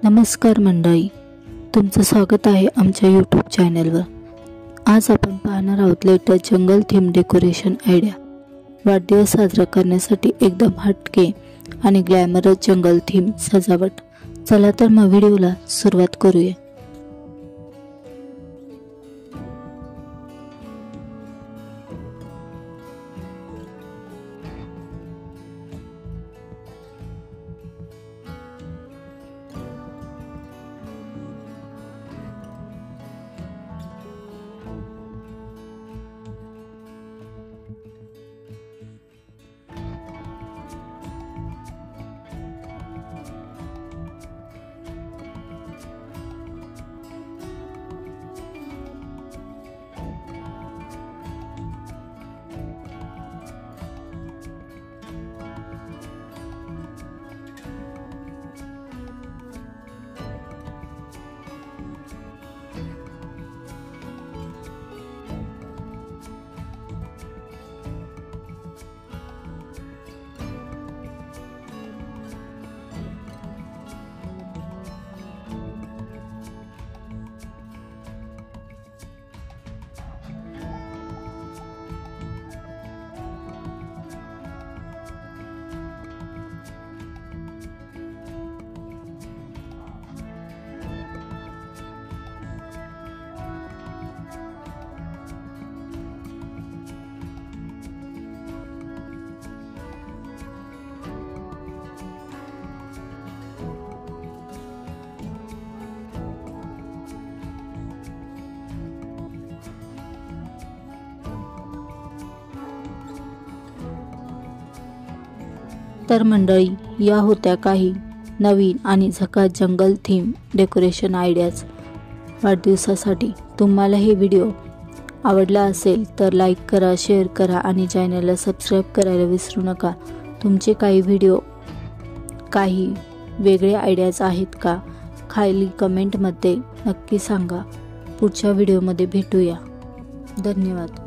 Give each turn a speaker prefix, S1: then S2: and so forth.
S1: नमस्कार मंडळी, तुमचं स्वागत आहे आमच्या यूट्यूब चॅनलवर। आज आपण पाहणार आहोत लेटेस्ट जंगल थीम डेकोरेशन आयडिया। वाढदिवस साजरा करण्यासाठी एकदम हटके आणि ग्लॅमरस जंगल थीम सजावट। चला तर मग व्हिडिओला सुरुवात करूया। तर मंडळी, या होत्या काही नवीन आणि झकास जंगल थीम डेकोरेशन आयडियाज वाढदिवसासाठी। तुम्हाला हे व्हिडिओ आवडला असेल तर लाईक करा, शेअर करा आणि चॅनलला सबस्क्राईब करायला विसरू नका। तुमचे काही वेगळे आयडियाज आहेत का? खाली कमेंटमध्ये नक्की सांगा। पुढच्या व्हिडिओमध्ये भेटूया। धन्यवाद।